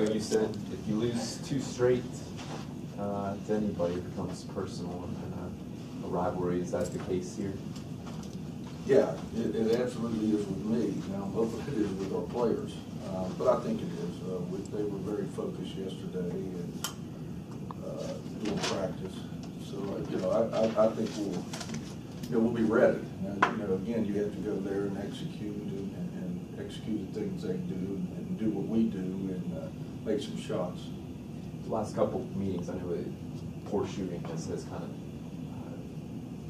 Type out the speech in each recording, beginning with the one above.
You said if you lose two straight to anybody, it becomes personal and a rivalry. Is that the case here? Yeah, it absolutely is with me. Now, hopefully it is with our players, but I think it is. They were very focused yesterday and doing practice. So, I think we'll be ready. Now, again, you have to go there and execute and execute the things they do and do what we do and make some shots. The last couple of meetings, I know poor shooting has kind of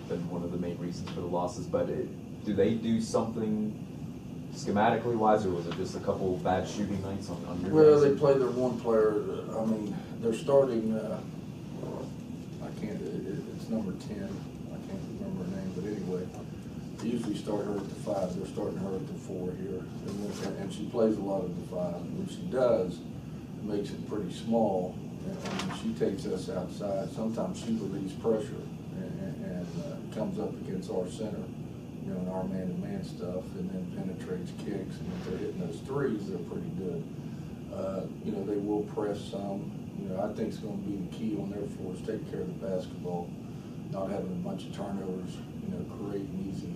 been one of the main reasons for the losses, but do they do something schematically wise, or was it just a couple of bad shooting nights on your Well, guys? they play their one player. I mean, they're starting, it's number 10. I can't remember her name, but anyway, they usually start her at the 5. They're starting her at the 4 here. And she plays a lot of the 5. When she does, it makes it pretty small. And she takes us outside. Sometimes she relieves pressure and comes up against our center, in our man-to-man stuff, and then penetrates kicks. And if they're hitting those threes, they're pretty good. They will press some. I think it's going to be the key on their force, take care of the basketball, not having a bunch of turnovers, creating easy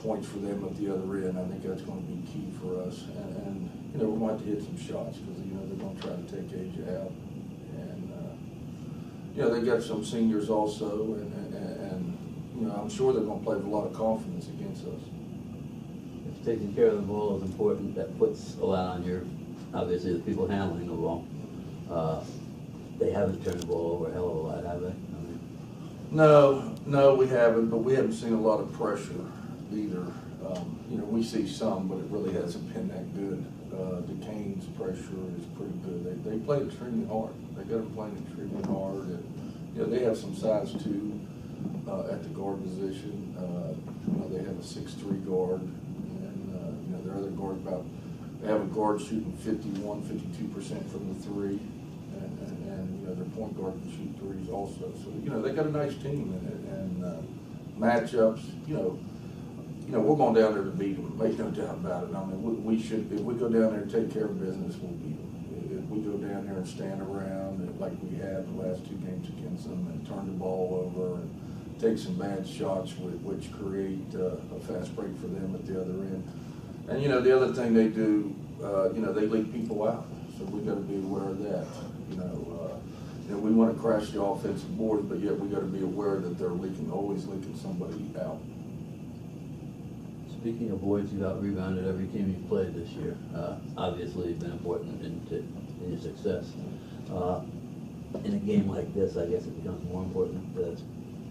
points for them at the other end. I think that's going to be key for us. And we're going to have to hit some shots because, they're going to try to take Asia out. And, they got some seniors also, and I'm sure they're going to play with a lot of confidence against us. If taking care of the ball is important, that puts a lot on your, obviously, the people handling the ball. They haven't turned the ball over a hell of a lot, have they? No, we haven't, but we haven't seen a lot of pressure either. We see some, but it really hasn't been that good. Duquesne's pressure is pretty good. They play extremely hard. They got them playing extremely hard, and they have some size too at the guard position. They have a 6'3" guard, and their other guard they have a guard shooting 52% from the 3. And their point guard can shoot threes also. So, they got a nice team and matchups, we're going down there to beat them, make no doubt about it. I mean, we should, if we go down there and take care of business, we'll beat them. If we go down there and stand around like we have the last 2 games against them and turn the ball over and take some bad shots which create a fast break for them at the other end. And, the other thing they do, they leak people out. So we got to be aware of that. We want to crash the offensive board, but yet we got to be aware that they're always leaking somebody out. Speaking of boards, you've out-rebounded every team you've played this year. Obviously, you've been important in your success. In a game like this, I guess it becomes more important,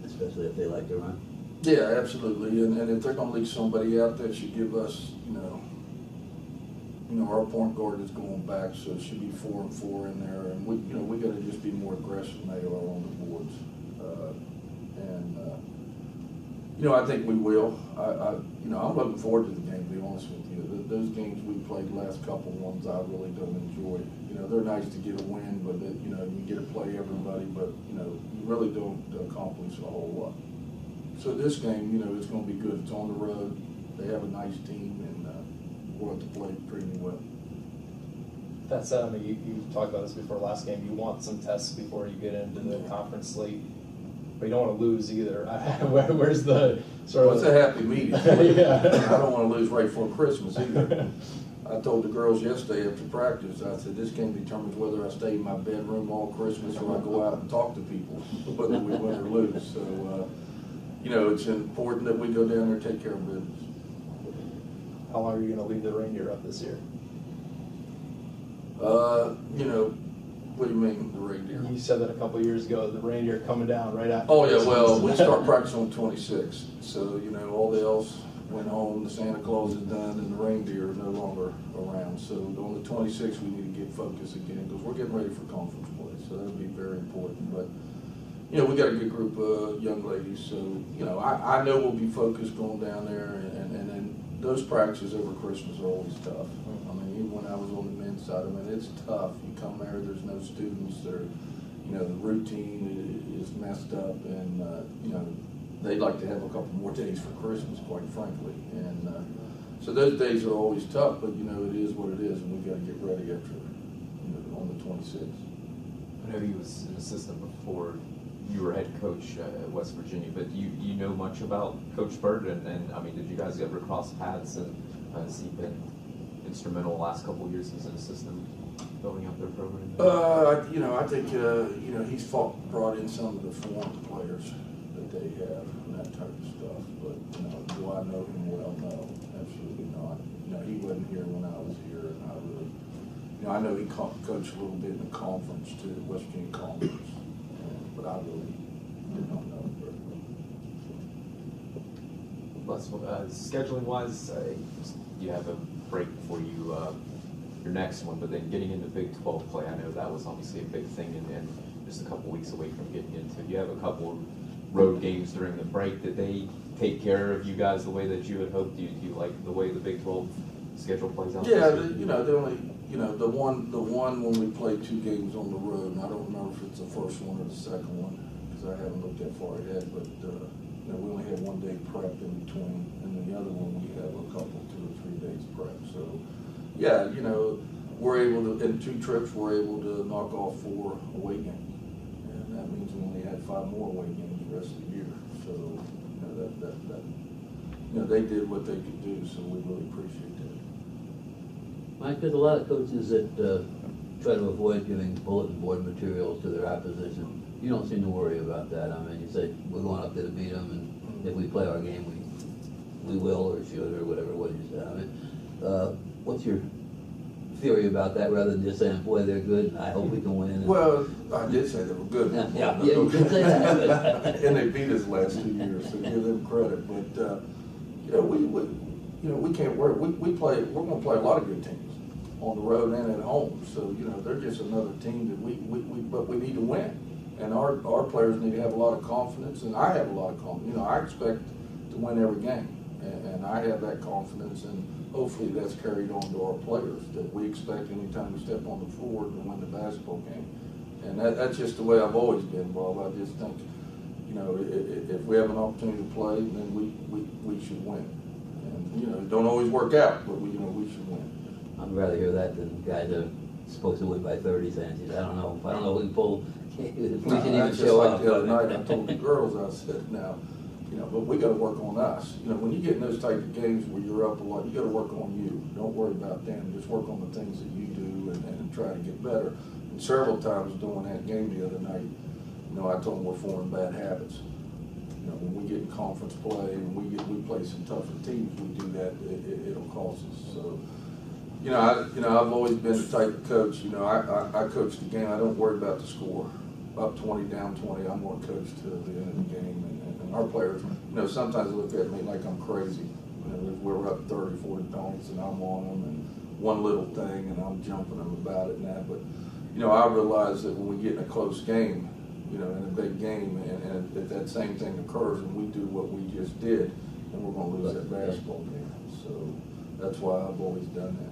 especially if they like to run. Yeah, absolutely. And if they're going to leak somebody out, that should give us, our point guard is going back, so it should be 4 and 4 in there, and we got to just be more aggressive than they are on the boards. I think we will. I'm looking forward to the game, to be honest with you. Those games we played, the last couple ones, I really don't enjoy. They're nice to get a win, but you get to play everybody, but you really don't accomplish a whole lot. So this game, it's going to be good. It's on the road. They have a nice team, and we'll have to play pretty well. That said, you talked about this before last game. You want some tests before you get into the conference slate, but you don't want to lose either. Where's the sort of? It's a happy medium. Yeah. I don't want to lose right before Christmas either. I told the girls yesterday after practice, I said, this game determines whether I stay in my bedroom all Christmas or I go out and talk to people, whether we win or lose. So, it's important that we go down there and take care of business. How long are you going to leave the reindeer up this year? What do you mean, the reindeer? You said that a couple of years ago, the reindeer coming down right after. Oh, yeah, well, we start practice on 26. So, all the else went home, the Santa Claus is done, and the reindeer are no longer around. So on the 26th, we need to get focused again because we're getting ready for conference play. So that'll be very important. But, we got a good group of young ladies. So, I know we'll be focused going down there. And then those practices over Christmas are always tough. Even when I was on the men's side, it's tough. You come there, there's no students. The routine is messed up. And, they'd like to have a couple more days for Christmas, quite frankly. And so those days are always tough, but it is what it is, and we got to get ready after on the 26th. I know he was an assistant before you were head coach at West Virginia, but you know much about Coach Bird, and I mean, did you guys ever cross paths, and has he been instrumental the last couple of years as an assistant building up their program? I think he's brought in some of the foreign players that they have and that type of stuff. But do I know him well? No, absolutely not. He wasn't here when I was here, and I really, I know he coached a little bit in the conference too, the West Virginia Conference, but I really did not know him very well. Scheduling wise, you have a break before your next one, but then getting into Big 12 play, I know that was obviously a big thing, and just a couple weeks away from getting into. You have a couple of road games during the break. Did they take care of you guys the way that you had hoped? Do you like the way the Big 12 schedule plays out? Yeah, the one when we play 2 games on the road, and I don't remember if it's the first one or the second one because I haven't looked that far ahead, but we only had 1 day prep in between, and then the other one we have a couple, 2 or 3 days prep. So, yeah, we're able to, in 2 trips, we're able to knock off 4 away games, and that means we only had 5 more away games the rest of the year. So, they did what they could do, so we really appreciate that. Mike, there's a lot of coaches that try to avoid giving bulletin board materials to their opposition. You don't seem to worry about that. I mean, you say, we're going up there to beat them, and if we play our game, we will or should or whatever, what did you say? I mean, what's your theory about that rather than just saying, boy, they're good, I hope we can win? Well, I did say they were good. Yeah, you did say that. And they beat us last 2 years, so give them credit. But, we can't worry. We're going to play a lot of good teams on the road and at home. So, they're just another team that but we need to win. And our players need to have a lot of confidence, and I have a lot of confidence. I expect to win every game, and I have that confidence, and hopefully that's carried on to our players, that we expect anytime we step on the floor to win the basketball game. And that's just the way I've always been, Bob. I just think, if we have an opportunity to play, then we should win. And, it don't always work out, but we should win. I'd rather hear that than guys that are supposed to win by 30 saying, I don't know if we can pull, if we can even show up. The other night I told the girls, I said, now, but we got to work on us. When you get in those type of games where you're up a lot, you got to work on you. Don't worry about them. Just work on the things that you do and try to get better. And several times during that game the other night, I told them we're forming bad habits. When we get in conference play and we play some tougher teams, we do that. It'll cost us. So, I've always been the type of coach. I coach the game. I don't worry about the score. Up 20, down 20. I'm going to coach to the end of the game. And our players, sometimes look at me like I'm crazy. We're up 30, 40 points, and I'm on them, and one little thing, and I'm jumping them about it and that. But I realize that when we get in a close game, in a big game, and if that same thing occurs and we do what we just did, then we're going to lose that basketball game. So that's why I've always done that.